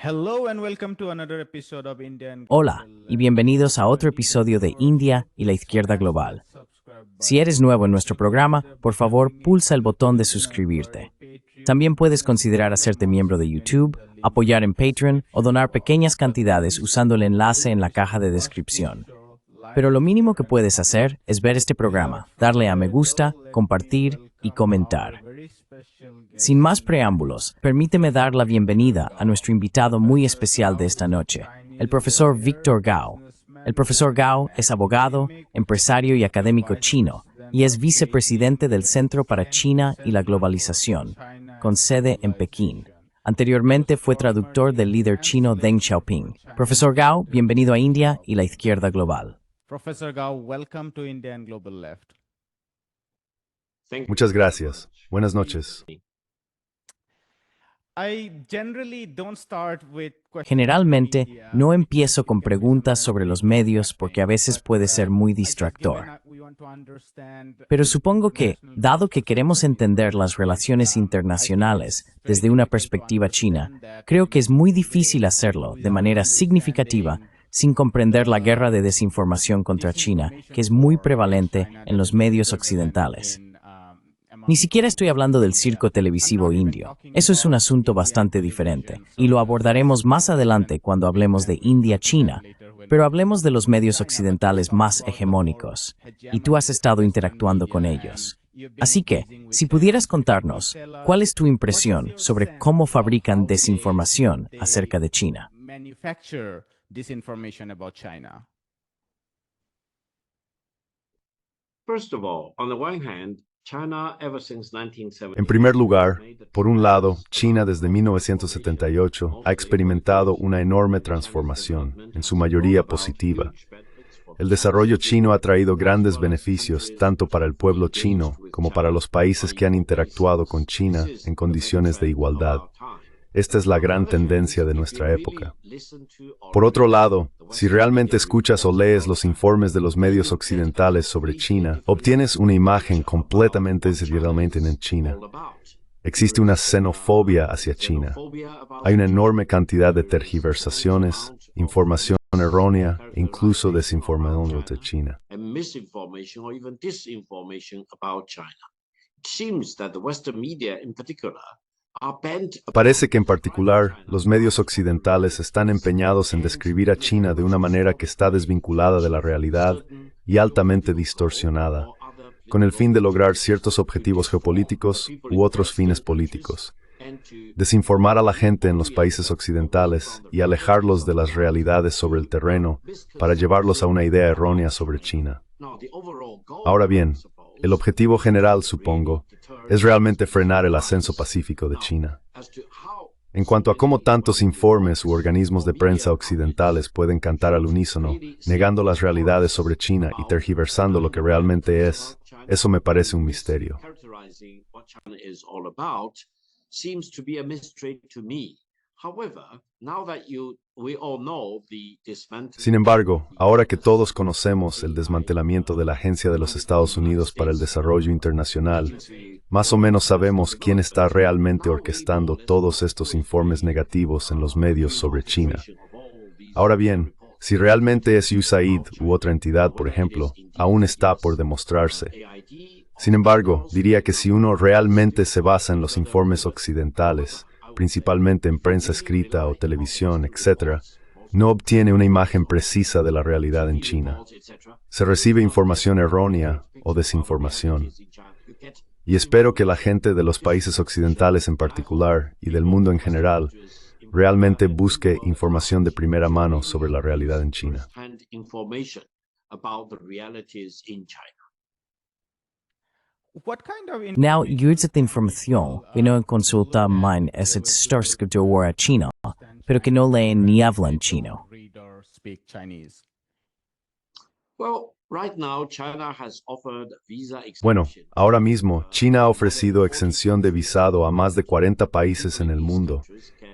Hello and welcome to another episode of Indian Hola Global y bienvenidos a otro episodio de India y la Izquierda Global. Si eres nuevo en nuestro programa, por favor pulsa el botón de suscribirte. También puedes considerar hacerte miembro de YouTube, apoyar en Patreon o donar pequeñas cantidades usando el enlace en la caja de descripción. Pero lo mínimo que puedes hacer es ver este programa, darle a me gusta, compartir y comentar. Sin más preámbulos, permíteme dar la bienvenida a nuestro invitado muy especial de esta noche, el profesor Victor Gao. El profesor Gao es abogado, empresario y académico chino, y es vicepresidente del Centro para China y la Globalización, con sede en Pekín. Anteriormente fue traductor del líder chino Deng Xiaoping. Profesor Gao, bienvenido a India y la Izquierda Global. Professor Gao, welcome to Indian Global Left. Muchas gracias. Buenas noches. Generalmente, no empiezo con preguntas sobre los medios porque a veces puede ser muy distractor. Pero supongo que, dado que queremos entender las relaciones internacionales desde una perspectiva china, creo que es muy difícil hacerlo de manera significativa sin comprender la guerra de desinformación contra China, que es muy prevalente en los medios occidentales. Ni siquiera estoy hablando del circo televisivo indio. Eso es un asunto bastante diferente, y lo abordaremos más adelante cuando hablemos de India-China, pero hablemos de los medios occidentales más hegemónicos, y tú has estado interactuando con ellos. Así que, si pudieras contarnos, ¿cuál es tu impresión sobre cómo fabrican desinformación acerca de China? En primer lugar, por un lado, China desde 1978 ha experimentado una enorme transformación, en su mayoría positiva. El desarrollo chino ha traído grandes beneficios tanto para el pueblo chino como para los países que han interactuado con China en condiciones de igualdad. Esta es la gran tendencia de nuestra época. Por otro lado, si realmente escuchas o lees los informes de los medios occidentales sobre China, obtienes una imagen completamente desigualmente en China. Existe una xenofobia hacia China. Hay una enorme cantidad de tergiversaciones, información errónea, incluso desinformación de China. Parece que en particular, los medios occidentales están empeñados en describir a China de una manera que está desvinculada de la realidad y altamente distorsionada, con el fin de lograr ciertos objetivos geopolíticos u otros fines políticos. Desinformar a la gente en los países occidentales y alejarlos de las realidades sobre el terreno para llevarlos a una idea errónea sobre China. Ahora bien, el objetivo general, supongo, es realmente frenar el ascenso pacífico de China. En cuanto a cómo tantos informes u organismos de prensa occidentales pueden cantar al unísono, negando las realidades sobre China y tergiversando lo que realmente es, eso me parece un misterio. Sin embargo, ahora que todos conocemos el desmantelamiento de la Agencia de los Estados Unidos para el Desarrollo Internacional, más o menos sabemos quién está realmente orquestando todos estos informes negativos en los medios sobre China. Ahora bien, si realmente es USAID u otra entidad, por ejemplo, aún está por demostrarse. Sin embargo, diría que si uno realmente se basa en los informes occidentales, principalmente en prensa escrita o televisión, etc., no obtiene una imagen precisa de la realidad en China. Se recibe información errónea o desinformación. Y espero que la gente de los países occidentales en particular y del mundo en general realmente busque información de primera mano sobre la realidad en China. Now, esta información que no consulta mine es el escritor a China, pero que no leen ni hablan chino. Bueno, ahora mismo, China ha ofrecido exención de visado a más de 40 países en el mundo,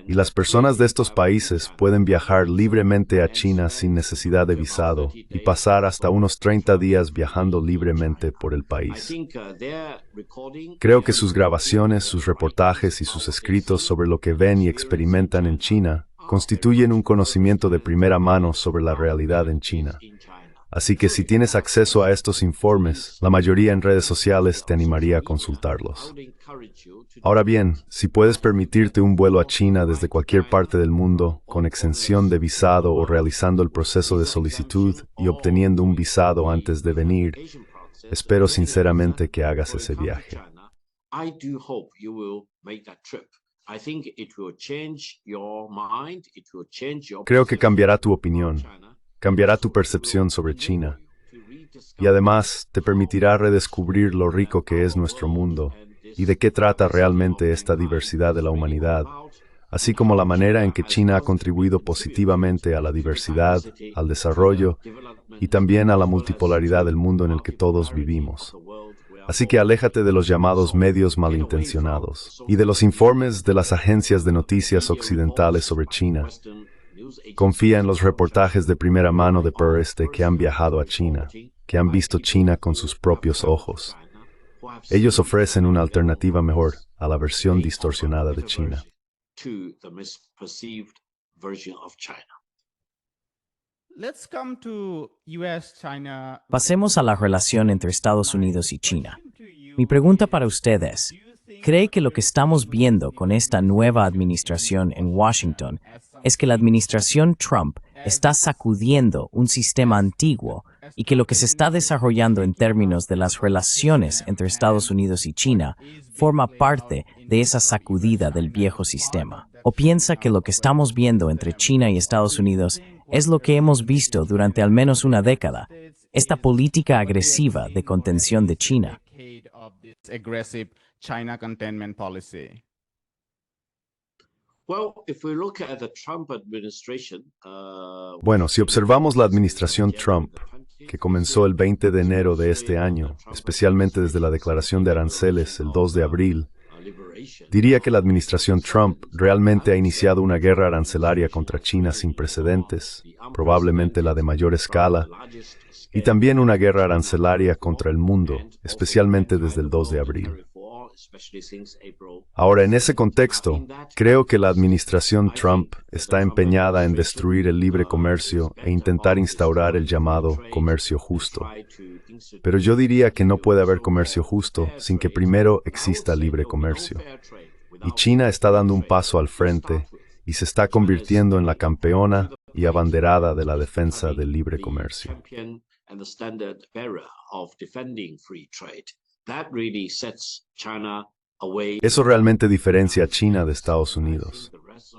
y las personas de estos países pueden viajar libremente a China sin necesidad de visado y pasar hasta unos 30 días viajando libremente por el país. Creo que sus grabaciones, sus reportajes y sus escritos sobre lo que ven y experimentan en China constituyen un conocimiento de primera mano sobre la realidad en China. Así que si tienes acceso a estos informes, la mayoría en redes sociales te animaría a consultarlos. Ahora bien, si puedes permitirte un vuelo a China desde cualquier parte del mundo, con exención de visado o realizando el proceso de solicitud y obteniendo un visado antes de venir, espero sinceramente que hagas ese viaje. Creo que cambiará tu opinión, cambiará tu percepción sobre China, y además te permitirá redescubrir lo rico que es nuestro mundo y de qué trata realmente esta diversidad de la humanidad, así como la manera en que China ha contribuido positivamente a la diversidad, al desarrollo y también a la multipolaridad del mundo en el que todos vivimos. Así que aléjate de los llamados medios malintencionados y de los informes de las agencias de noticias occidentales sobre China. Confía en los reportajes de primera mano de periodistas que han viajado a China, que han visto China con sus propios ojos. Ellos ofrecen una alternativa mejor a la versión distorsionada de China. Let's come to US-China. Pasemos a la relación entre Estados Unidos y China. Mi pregunta para usted es, ¿cree que lo que estamos viendo con esta nueva administración en Washington es que la administración Trump está sacudiendo un sistema antiguo y que lo que se está desarrollando en términos de las relaciones entre Estados Unidos y China forma parte de esa sacudida del viejo sistema? ¿O piensa que lo que estamos viendo entre China y Estados Unidos es lo que hemos visto durante al menos una década, esta política agresiva de contención de China? Aggressive China containment policy. Bueno, si observamos la administración Trump, que comenzó el 20 de enero de este año, especialmente desde la declaración de aranceles el 2 de abril, diría que la administración Trump realmente ha iniciado una guerra arancelaria contra China sin precedentes, probablemente la de mayor escala, y también una guerra arancelaria contra el mundo, especialmente desde el 2 de abril. Ahora, en ese contexto, creo que la administración Trump está empeñada en destruir el libre comercio e intentar instaurar el llamado comercio justo. Pero yo diría que no puede haber comercio justo sin que primero exista libre comercio. Y China está dando un paso al frente y se está convirtiendo en la campeona y abanderada de la defensa del libre comercio. Eso realmente diferencia a China de Estados Unidos.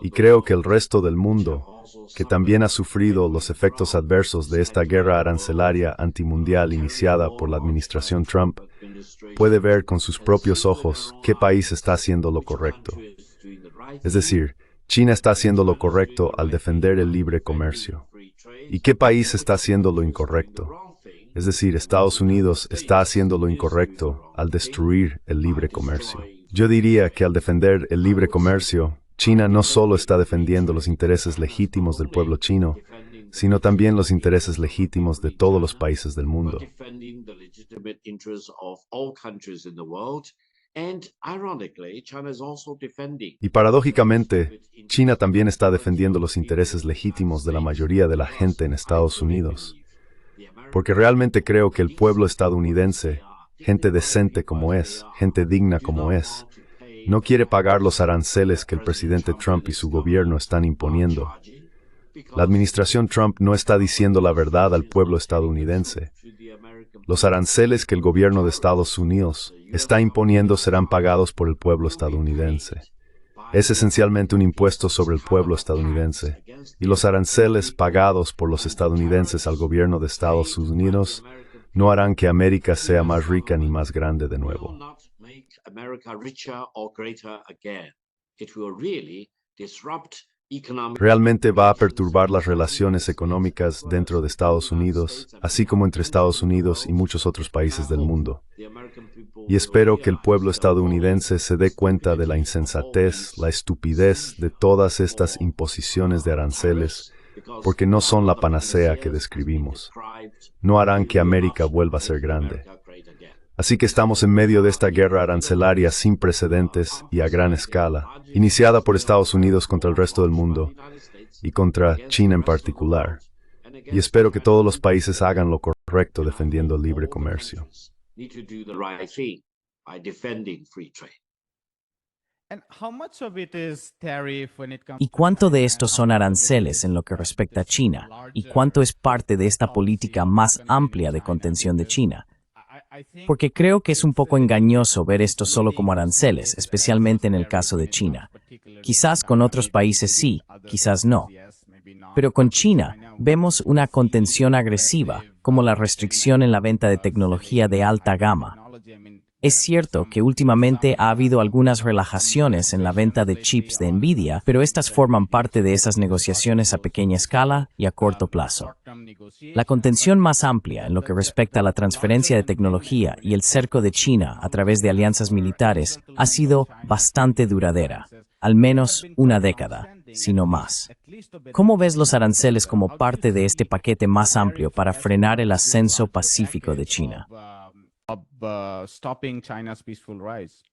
Y creo que el resto del mundo, que también ha sufrido los efectos adversos de esta guerra arancelaria antimundial iniciada por la administración Trump, puede ver con sus propios ojos qué país está haciendo lo correcto. Es decir, China está haciendo lo correcto al defender el libre comercio. ¿Y qué país está haciendo lo incorrecto? Es decir, Estados Unidos está haciendo lo incorrecto al destruir el libre comercio. Yo diría que al defender el libre comercio, China no solo está defendiendo los intereses legítimos del pueblo chino, sino también los intereses legítimos de todos los países del mundo. Y paradójicamente, China también está defendiendo los intereses legítimos de la mayoría de la gente en Estados Unidos. Porque realmente creo que el pueblo estadounidense, gente decente como es, gente digna como es, no quiere pagar los aranceles que el presidente Trump y su gobierno están imponiendo. La administración Trump no está diciendo la verdad al pueblo estadounidense. Los aranceles que el gobierno de Estados Unidos está imponiendo serán pagados por el pueblo estadounidense. Es esencialmente un impuesto sobre el pueblo estadounidense, y los aranceles pagados por los estadounidenses al gobierno de Estados Unidos no harán que América sea más rica ni más grande de nuevo. Realmente va a perturbar las relaciones económicas dentro de Estados Unidos, así como entre Estados Unidos y muchos otros países del mundo. Y espero que el pueblo estadounidense se dé cuenta de la insensatez, la estupidez de todas estas imposiciones de aranceles, porque no son la panacea que describimos. No harán que América vuelva a ser grande. Así que estamos en medio de esta guerra arancelaria sin precedentes y a gran escala, iniciada por Estados Unidos contra el resto del mundo, y contra China en particular. Y espero que todos los países hagan lo correcto defendiendo el libre comercio. ¿Y cuánto de esto son aranceles en lo que respecta a China? ¿Y cuánto es parte de esta política más amplia de contención de China? Porque creo que es un poco engañoso ver esto solo como aranceles, especialmente en el caso de China. Quizás con otros países sí, quizás no. Pero con China vemos una contención agresiva, como la restricción en la venta de tecnología de alta gama. Es cierto que últimamente ha habido algunas relajaciones en la venta de chips de Nvidia, pero estas forman parte de esas negociaciones a pequeña escala y a corto plazo. La contención más amplia en lo que respecta a la transferencia de tecnología y el cerco de China a través de alianzas militares ha sido bastante duradera, al menos una década, si no más. ¿Cómo ves los aranceles como parte de este paquete más amplio para frenar el ascenso pacífico de China? Stopping China's peaceful rise?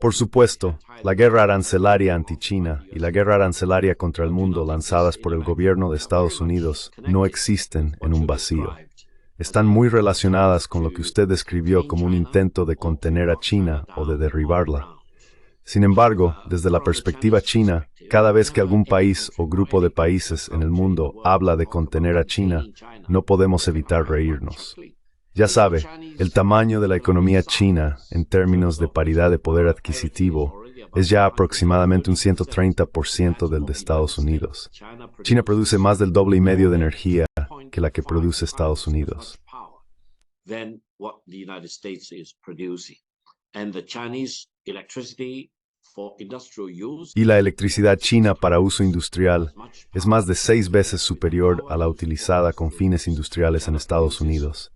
Por supuesto, la guerra arancelaria anti-China y la guerra arancelaria contra el mundo lanzadas por el gobierno de Estados Unidos no existen en un vacío. Están muy relacionadas con lo que usted describió como un intento de contener a China o de derribarla. Sin embargo, desde la perspectiva china, cada vez que algún país o grupo de países en el mundo habla de contener a China, no podemos evitar reírnos. Ya sabe, el tamaño de la economía china, en términos de paridad de poder adquisitivo, es ya aproximadamente un 130% del de Estados Unidos. China produce más del doble y medio de energía que la que produce Estados Unidos. Y la electricidad china para uso industrial es más de 6 veces superior a la utilizada con fines industriales en Estados Unidos.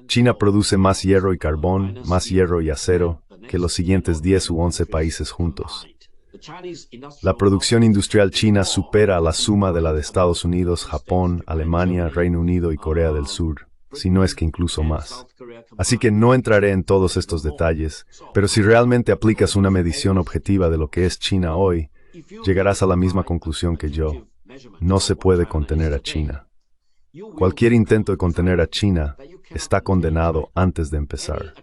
China produce más hierro y carbón, más hierro y acero que los siguientes 10 u 11 países juntos. La producción industrial china supera la suma de la de Estados Unidos, Japón, Alemania, Reino Unido y Corea del Sur, si no es que incluso más. Así que no entraré en todos estos detalles, pero si realmente aplicas una medición objetiva de lo que es China hoy, llegarás a la misma conclusión que yo. No se puede contener a China. Cualquier intento de contener a China está condenado antes de empezar.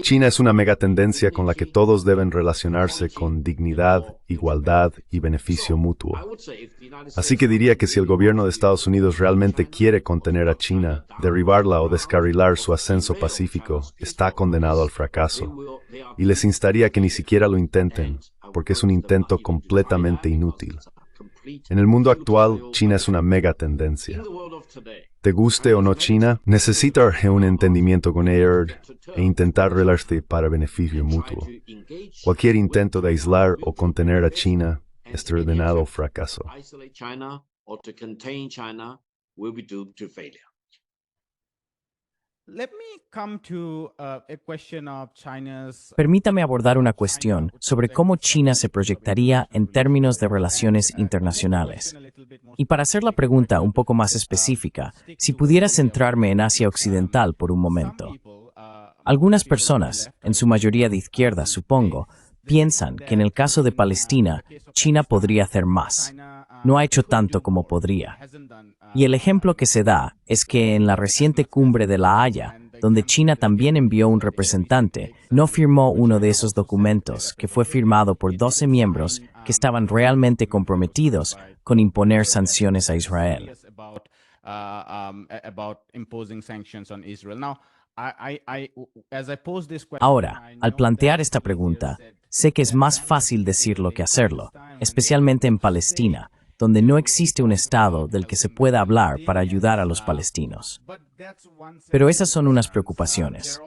China es una megatendencia con la que todos deben relacionarse con dignidad, igualdad y beneficio mutuo. Así que diría que si el gobierno de Estados Unidos realmente quiere contener a China, derribarla o descarrilar su ascenso pacífico, está condenado al fracaso. Y les instaría a que ni siquiera lo intenten, porque es un intento completamente inútil. En el mundo actual, China es una megatendencia. Te guste o no China, necesitas un entendimiento con ella e intentar relacionarse para beneficio mutuo. Cualquier intento de aislar o contener a China es ordenado al fracaso. Permítame abordar una cuestión sobre cómo China se proyectaría en términos de relaciones internacionales. Y para hacer la pregunta un poco más específica, si pudiera centrarme en Asia Occidental por un momento. Algunas personas, en su mayoría de izquierda, supongo, piensan que en el caso de Palestina, China podría hacer más. No ha hecho tanto como podría. Y el ejemplo que se da es que en la reciente cumbre de La Haya, donde China también envió un representante, no firmó uno de esos documentos que fue firmado por 12 miembros que estaban realmente comprometidos con imponer sanciones a Israel. Ahora, al plantear esta pregunta, sé que es más fácil decirlo que hacerlo, especialmente en Palestina, donde no existe un Estado del que se pueda hablar para ayudar a los palestinos. Pero esas son unas preocupaciones.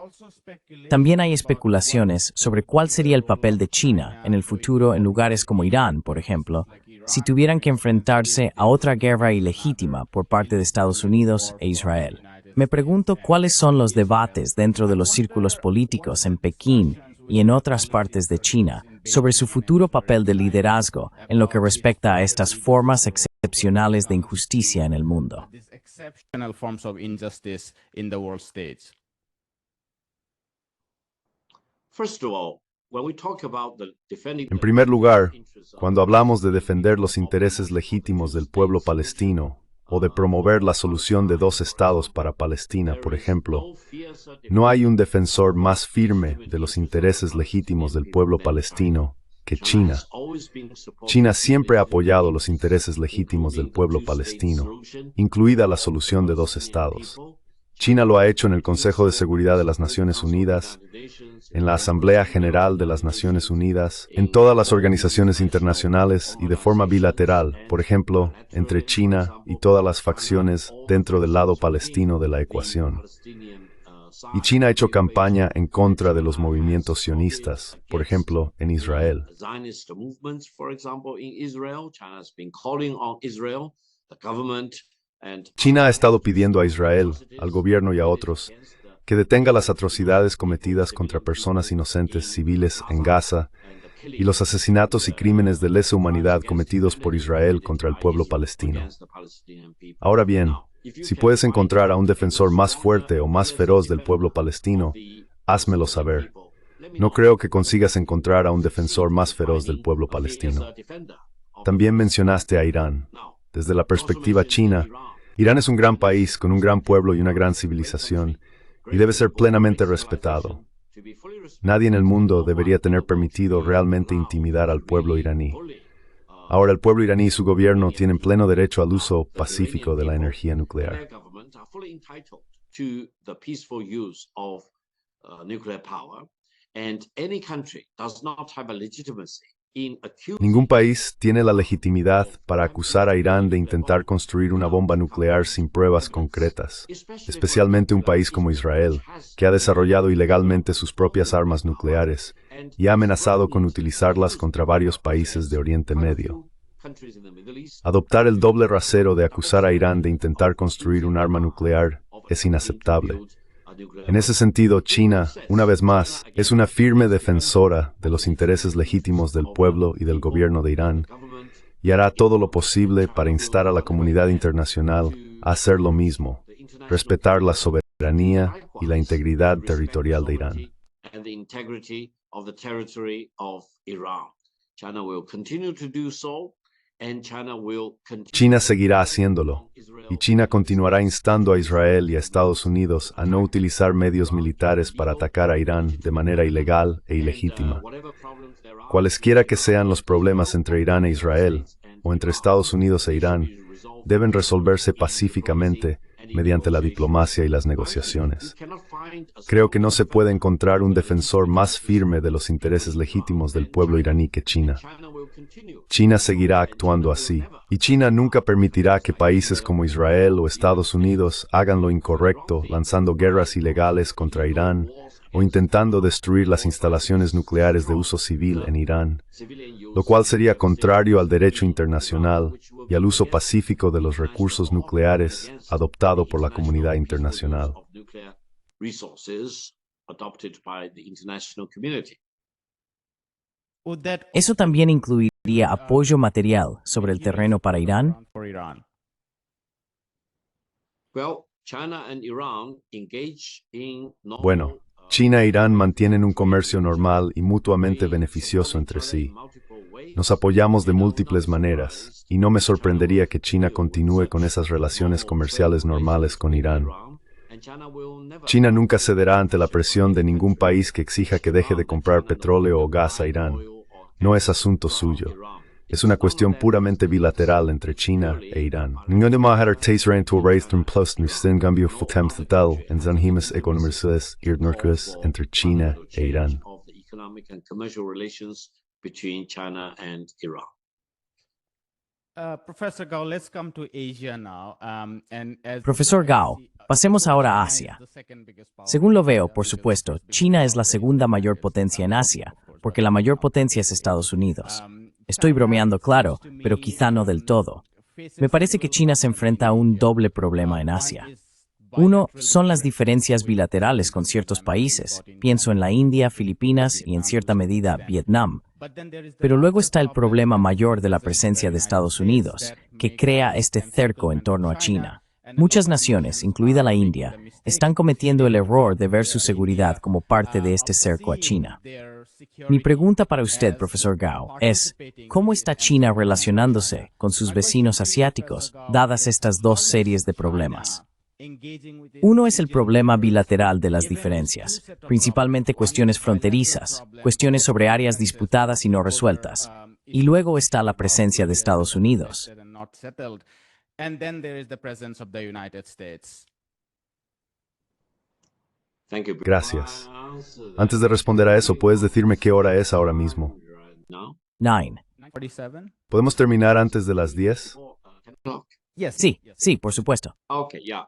También hay especulaciones sobre cuál sería el papel de China en el futuro en lugares como Irán, por ejemplo, si tuvieran que enfrentarse a otra guerra ilegítima por parte de Estados Unidos e Israel. Me pregunto cuáles son los debates dentro de los círculos políticos en Pekín y en otras partes de China sobre su futuro papel de liderazgo en lo que respecta a estas formas excepcionales de injusticia en el mundo. exceptional forms of injustice in the world stage? First of all, when we talk about the defending En primer lugar, cuando hablamos de defender los intereses legítimos del pueblo palestino o de promover la solución de dos estados para Palestina, por ejemplo, no hay un defensor más firme de los intereses legítimos del pueblo palestino que China. China siempre ha apoyado los intereses legítimos del pueblo palestino, incluida la solución de dos estados. China lo ha hecho en el Consejo de Seguridad de las Naciones Unidas, en la Asamblea General de las Naciones Unidas, en todas las organizaciones internacionales y de forma bilateral, por ejemplo, entre China y todas las facciones dentro del lado palestino de la ecuación. Y China ha hecho campaña en contra de los movimientos sionistas, por ejemplo, en Israel. China ha estado pidiendo a Israel, al gobierno y a otros, que detenga las atrocidades cometidas contra personas inocentes civiles en Gaza y los asesinatos y crímenes de lesa humanidad cometidos por Israel contra el pueblo palestino. Ahora bien, si puedes encontrar a un defensor más fuerte o más feroz del pueblo palestino, házmelo saber. No creo que consigas encontrar a un defensor más feroz del pueblo palestino. También mencionaste a Irán. Desde la perspectiva china, Irán es un gran país con un gran pueblo y una gran civilización, y debe ser plenamente respetado. Nadie en el mundo debería tener permitido realmente intimidar al pueblo iraní. Ahora el pueblo iraní y su gobierno tienen pleno derecho al uso pacífico de la energía nuclear. Ningún país tiene la legitimidad para acusar a Irán de intentar construir una bomba nuclear sin pruebas concretas, especialmente un país como Israel, que ha desarrollado ilegalmente sus propias armas nucleares y ha amenazado con utilizarlas contra varios países de Oriente Medio. Adoptar el doble rasero de acusar a Irán de intentar construir un arma nuclear es inaceptable. En ese sentido, China, una vez más, es una firme defensora de los intereses legítimos del pueblo y del gobierno de Irán y hará todo lo posible para instar a la comunidad internacional a hacer lo mismo, respetar la soberanía y la integridad territorial de Irán. China seguirá haciéndolo, y China continuará instando a Israel y a Estados Unidos a no utilizar medios militares para atacar a Irán de manera ilegal e ilegítima. Cualesquiera que sean los problemas entre Irán e Israel, o entre Estados Unidos e Irán, deben resolverse pacíficamente mediante la diplomacia y las negociaciones. Creo que no se puede encontrar un defensor más firme de los intereses legítimos del pueblo iraní que China. China seguirá actuando así, y China nunca permitirá que países como Israel o Estados Unidos hagan lo incorrecto lanzando guerras ilegales contra Irán o intentando destruir las instalaciones nucleares de uso civil en Irán, lo cual sería contrario al derecho internacional y al uso pacífico de los recursos nucleares adoptado por la comunidad internacional. ¿Eso también incluiría apoyo material sobre el terreno para Irán? Bueno, China e Irán mantienen un comercio normal y mutuamente beneficioso entre sí. Nos apoyamos de múltiples maneras, y no me sorprendería que China continúe con esas relaciones comerciales normales con Irán. China nunca cederá ante la presión de ningún país que exija que deje de comprar petróleo o gas a Irán. No es asunto suyo. Es una cuestión puramente bilateral entre China e Irán. Entre China e Irán. Profesor Gao, pasemos ahora a Asia. Según lo veo, por supuesto, China es la segunda mayor potencia en Asia, porque la mayor potencia es Estados Unidos. Estoy bromeando, claro, pero quizá no del todo. Me parece que China se enfrenta a un doble problema en Asia. Uno son las diferencias bilaterales con ciertos países. Pienso en la India, Filipinas y en cierta medida Vietnam. Pero luego está el problema mayor de la presencia de Estados Unidos, que crea este cerco en torno a China. Muchas naciones, incluida la India, están cometiendo el error de ver su seguridad como parte de este cerco a China. Mi pregunta para usted, profesor Gao, es, ¿cómo está China relacionándose con sus vecinos asiáticos, dadas estas dos series de problemas? Uno es el problema bilateral de las diferencias, principalmente cuestiones fronterizas, cuestiones sobre áreas disputadas y no resueltas. Y luego está la presencia de Estados Unidos. Gracias. Antes de responder a eso, ¿puedes decirme qué hora es ahora mismo? 9. ¿Podemos terminar antes de las 10? Sí, por supuesto. Okay, yeah.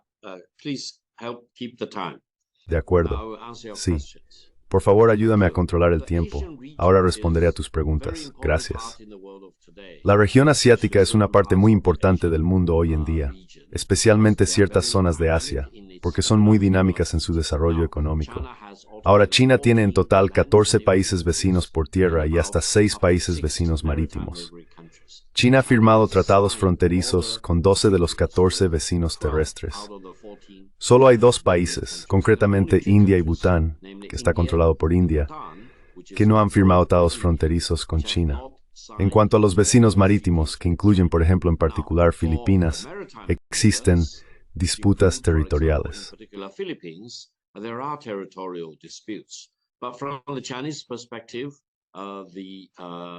Please help keep the time. De I acuerdo. will answer your Sí. questions. Por favor, ayúdame a controlar el tiempo. Ahora responderé a tus preguntas. Gracias. La región asiática es una parte muy importante del mundo hoy en día, especialmente ciertas zonas de Asia, porque son muy dinámicas en su desarrollo económico. Ahora, China tiene en total 14 países vecinos por tierra y hasta 6 países vecinos marítimos. China ha firmado tratados fronterizos con 12 de los 14 vecinos terrestres. Solo hay 2 países, concretamente India y Bután, que está controlado por India, que no han firmado tratados fronterizos con China. En cuanto a los vecinos marítimos, que incluyen, por ejemplo, en particular Filipinas, existen disputas territoriales.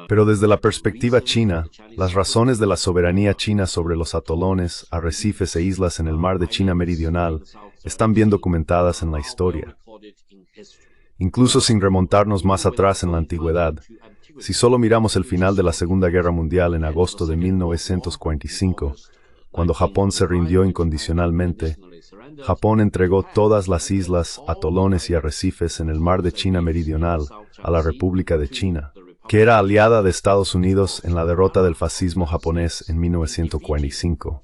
Pero desde la perspectiva china, las razones de la soberanía china sobre los atolones, arrecifes e islas en el mar de China Meridional están bien documentadas en la historia. Incluso sin remontarnos más atrás en la antigüedad, si solo miramos el final de la Segunda Guerra Mundial en agosto de 1945, cuando Japón se rindió incondicionalmente, Japón entregó todas las islas, atolones y arrecifes en el mar de China Meridional a la República de China, que era aliada de Estados Unidos en la derrota del fascismo japonés en 1945.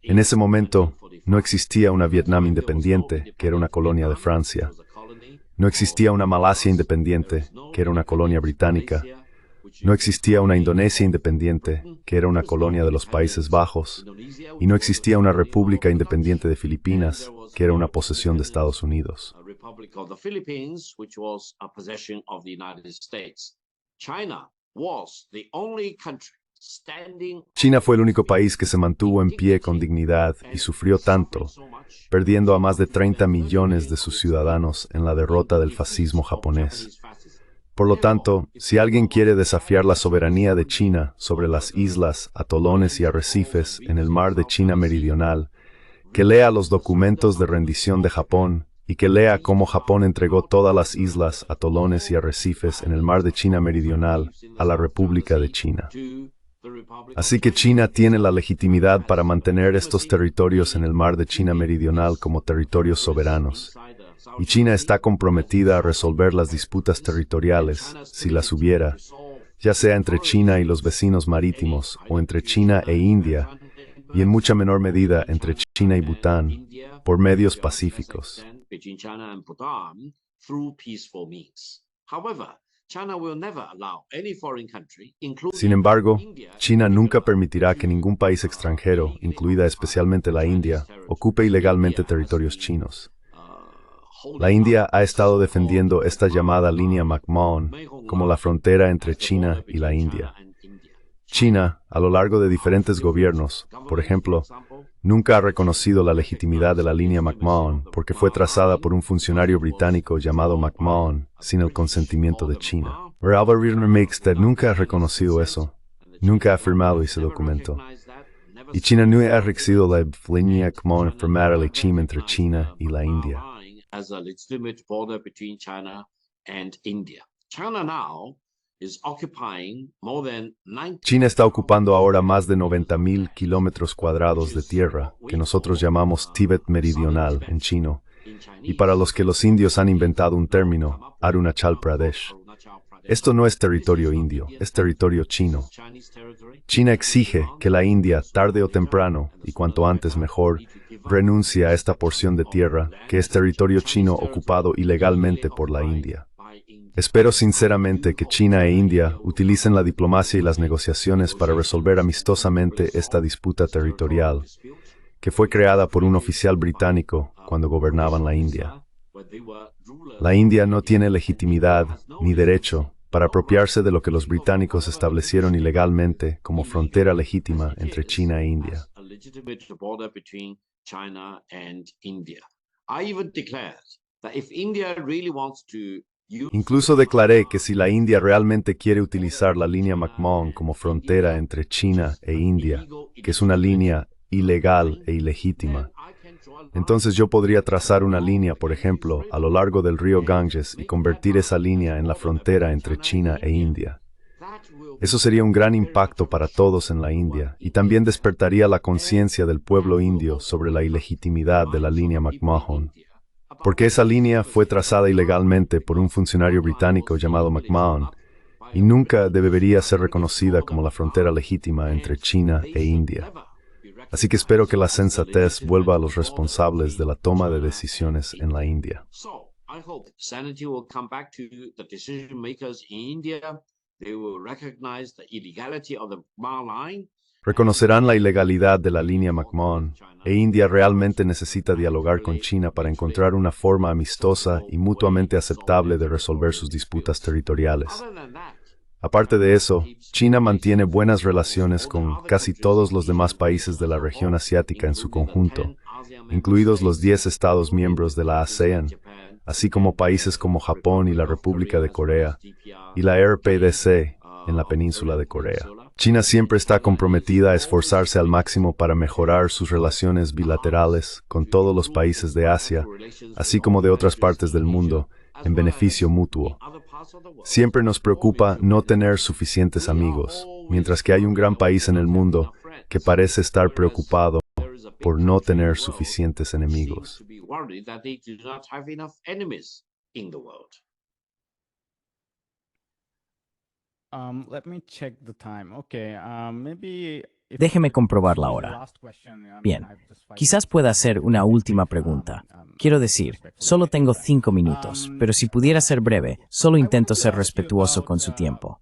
En ese momento, no existía una Vietnam independiente, que era una colonia de Francia. No existía una Malasia independiente, que era una colonia británica. No existía una Indonesia independiente, que era una colonia de los Países Bajos, y no existía una República Independiente de Filipinas, que era una posesión de Estados Unidos. China fue el único país que se mantuvo en pie con dignidad y sufrió tanto, perdiendo a más de 30 millones de sus ciudadanos en la derrota del fascismo japonés. Por lo tanto, si alguien quiere desafiar la soberanía de China sobre las islas, atolones y arrecifes en el mar de China Meridional, que lea los documentos de rendición de Japón y que lea cómo Japón entregó todas las islas, atolones y arrecifes en el mar de China Meridional a la República de China. Así que China tiene la legitimidad para mantener estos territorios en el mar de China Meridional como territorios soberanos. Y China está comprometida a resolver las disputas territoriales, si las hubiera, ya sea entre China y los vecinos marítimos, o entre China e India, y en mucha menor medida entre China y Bután, por medios pacíficos. Sin embargo, China nunca permitirá que ningún país extranjero, incluida especialmente la India, ocupe ilegalmente territorios chinos. La India ha estado defendiendo esta llamada línea McMahon como la frontera entre China y la India. China, a lo largo de diferentes gobiernos, por ejemplo, nunca ha reconocido la legitimidad de la línea McMahon porque fue trazada por un funcionario británico llamado McMahon sin el consentimiento de China. Usted nunca ha reconocido eso, nunca ha firmado ese documento. Y China no ha reconocido la línea McMahon firmada entre China y la India. As a legitimate border between China and India. China now is occupying more than 90. China está ocupando ahora más de 90,000 kilómetros cuadrados de tierra, que nosotros llamamos Tíbet meridional en chino, y para los que los indios han inventado un término, Arunachal Pradesh. Esto no es territorio indio, es territorio chino. China exige que la India, tarde o temprano, y cuanto antes mejor, renuncie a esta porción de tierra, que es territorio chino ocupado ilegalmente por la India. Espero sinceramente que China e India utilicen la diplomacia y las negociaciones para resolver amistosamente esta disputa territorial, que fue creada por un oficial británico cuando gobernaban la India. La India no tiene legitimidad ni derecho para apropiarse de lo que los británicos establecieron ilegalmente como frontera legítima entre China e India. Incluso declaré que si la India realmente quiere utilizar la línea McMahon como frontera entre China e India, que es una línea ilegal e ilegítima, entonces yo podría trazar una línea, por ejemplo, a lo largo del río Ganges y convertir esa línea en la frontera entre China e India. Eso sería un gran impacto para todos en la India y también despertaría la conciencia del pueblo indio sobre la ilegitimidad de la línea McMahon, porque esa línea fue trazada ilegalmente por un funcionario británico llamado McMahon y nunca debería ser reconocida como la frontera legítima entre China e India. Así que espero que la sensatez vuelva a los responsables de la toma de decisiones en la India. Reconocerán la ilegalidad de la línea McMahon, e India realmente necesita dialogar con China para encontrar una forma amistosa y mutuamente aceptable de resolver sus disputas territoriales. Aparte de eso, China mantiene buenas relaciones con casi todos los demás países de la región asiática en su conjunto, incluidos los 10 estados miembros de la ASEAN, así como países como Japón y la República de Corea, y la RPDC en la península de Corea. China siempre está comprometida a esforzarse al máximo para mejorar sus relaciones bilaterales con todos los países de Asia, así como de otras partes del mundo, en beneficio mutuo. Siempre nos preocupa no tener suficientes amigos, mientras que hay un gran país en el mundo que parece estar preocupado por no tener suficientes enemigos. Let me check the time. Okay, maybe Déjeme comprobar la hora. Bien, quizás pueda hacer una última pregunta. Quiero decir, solo tengo 5 minutos, pero si pudiera ser breve, solo intento ser respetuoso con su tiempo.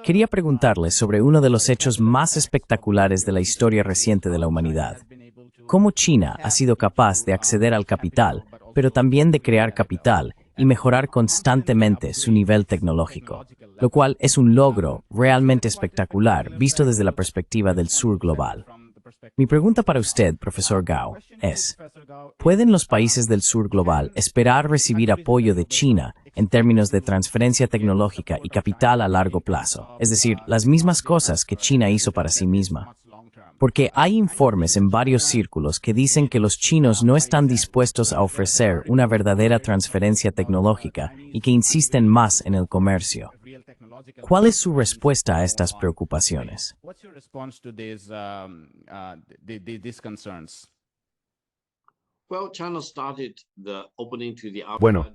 Quería preguntarle sobre uno de los hechos más espectaculares de la historia reciente de la humanidad. ¿Cómo China ha sido capaz de acceder al capital, pero también de crear capital y mejorar constantemente su nivel tecnológico, lo cual es un logro realmente espectacular visto desde la perspectiva del sur global? Mi pregunta para usted, profesor Gao, es: ¿pueden los países del sur global esperar recibir apoyo de China en términos de transferencia tecnológica y capital a largo plazo? Es decir, las mismas cosas que China hizo para sí misma. Porque hay informes en varios círculos que dicen que los chinos no están dispuestos a ofrecer una verdadera transferencia tecnológica y que insisten más en el comercio. ¿Cuál es su respuesta a estas preocupaciones? Bueno,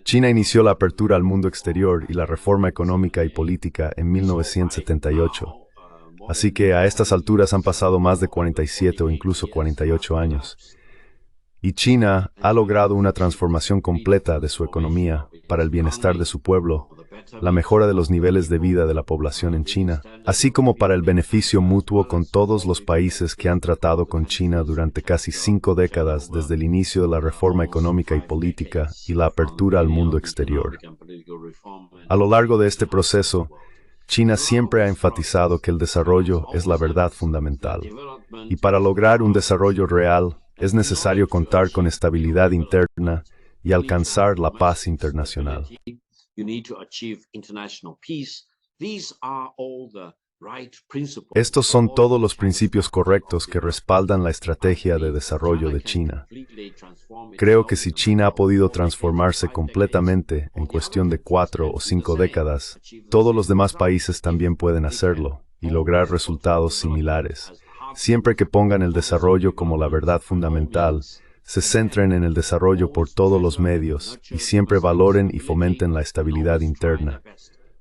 China inició la apertura al mundo exterior y la reforma económica y política en 1978. Así que a estas alturas han pasado más de 47 o incluso 48 años. Y China ha logrado una transformación completa de su economía para el bienestar de su pueblo, la mejora de los niveles de vida de la población en China, así como para el beneficio mutuo con todos los países que han tratado con China durante casi 5 décadas desde el inicio de la reforma económica y política y la apertura al mundo exterior. A lo largo de este proceso, China siempre ha enfatizado que el desarrollo es la verdad fundamental, y para lograr un desarrollo real es necesario contar con estabilidad interna y alcanzar la paz internacional. Estos son todos los principios correctos que respaldan la estrategia de desarrollo de China. Creo que si China ha podido transformarse completamente en cuestión de 4 o 5 décadas, todos los demás países también pueden hacerlo y lograr resultados similares, siempre que pongan el desarrollo como la verdad fundamental, se centren en el desarrollo por todos los medios y siempre valoren y fomenten la estabilidad interna,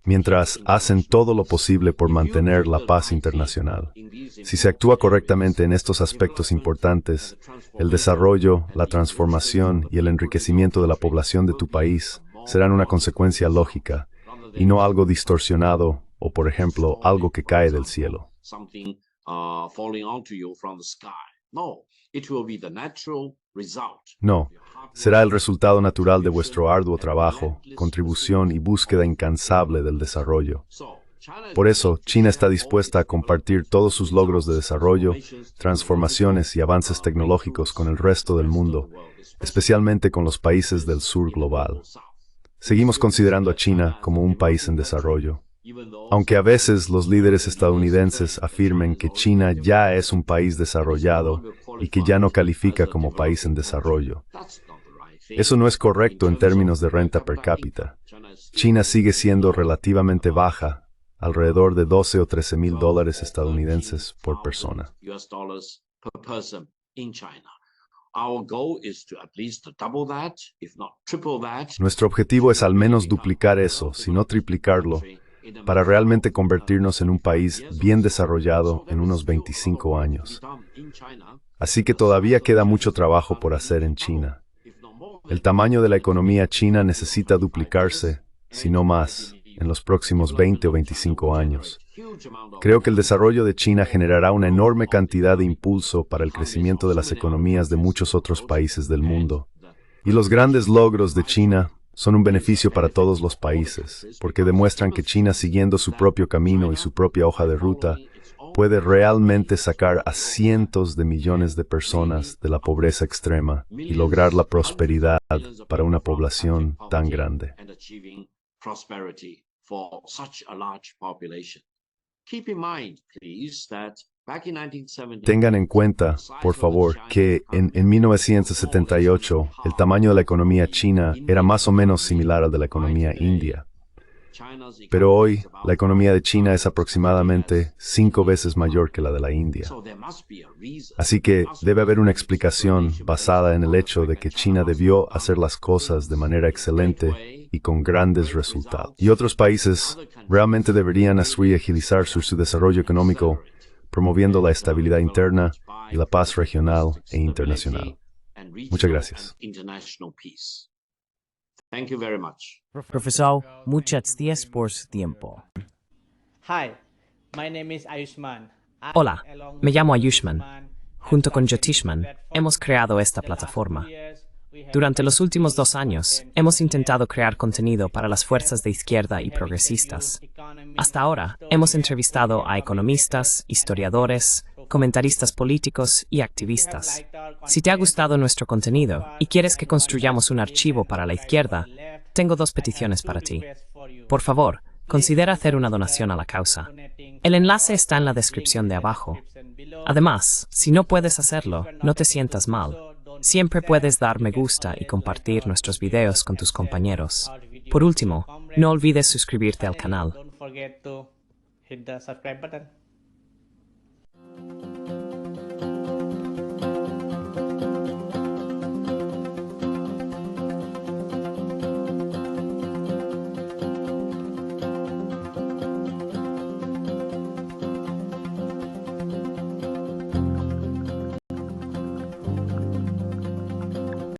mientras hacen todo lo posible por mantener la paz internacional. Si se actúa correctamente en estos aspectos importantes, el desarrollo, la transformación y el enriquecimiento de la población de tu país serán una consecuencia lógica, y no algo distorsionado o, por ejemplo, algo que cae del cielo. No, it will be the natural result. No, será el resultado natural de vuestro arduo trabajo, contribución y búsqueda incansable del desarrollo. Por eso, China está dispuesta a compartir todos sus logros de desarrollo, transformaciones y avances tecnológicos con el resto del mundo, especialmente con los países del sur global. Seguimos considerando a China como un país en desarrollo. Aunque a veces los líderes estadounidenses afirmen que China ya es un país desarrollado y que ya no califica como país en desarrollo. Eso no es correcto en términos de renta per cápita. China sigue siendo relativamente baja, alrededor de 12 o 13 mil dólares estadounidenses por persona. Nuestro objetivo es al menos duplicar eso, si no triplicarlo, para realmente convertirnos en un país bien desarrollado en unos 25 años. Así que todavía queda mucho trabajo por hacer en China. El tamaño de la economía china necesita duplicarse, si no más, en los próximos 20 o 25 años. Creo que el desarrollo de China generará una enorme cantidad de impulso para el crecimiento de las economías de muchos otros países del mundo. Y los grandes logros de China son un beneficio para todos los países, porque demuestran que China, siguiendo su propio camino y su propia hoja de ruta, puede realmente sacar a cientos de millones de personas de la pobreza extrema y lograr la prosperidad para una población tan grande. Tengan en cuenta, por favor, que en 1978 el tamaño de la economía china era más o menos similar al de la economía india. Pero hoy, la economía de China es aproximadamente 5 veces mayor que la de la India. Así que debe haber una explicación basada en el hecho de que China debió hacer las cosas de manera excelente y con grandes resultados. Y otros países realmente deberían agilizar su desarrollo económico, promoviendo la estabilidad interna y la paz regional e internacional. Muchas gracias. Profesor, muchas gracias por su tiempo. Hi, my name is Ayushman. Hola, me llamo Ayushman. Junto con Jyotishman, hemos creado esta plataforma. Durante los últimos 2 años, hemos intentado crear contenido para las fuerzas de izquierda y progresistas. Hasta ahora, hemos entrevistado a economistas, historiadores, comentaristas políticos y activistas. Si te ha gustado nuestro contenido y quieres que construyamos un archivo para la izquierda, tengo 2 peticiones para ti. Por favor, considera hacer una donación a la causa. El enlace está en la descripción de abajo. Además, si no puedes hacerlo, no te sientas mal. Siempre puedes dar me gusta y compartir nuestros videos con tus compañeros. Por último, no olvides suscribirte al canal. Don't forget to hit the subscribe button.